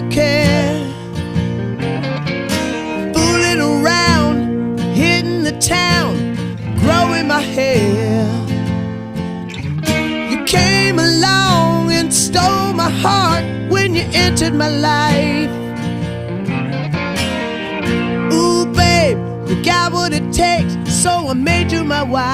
to care. Fooling around, hitting the town, growing my hair. You came along and stole my heart when you entered my life. Ooh, babe, you got what it takes, so I made you my wife.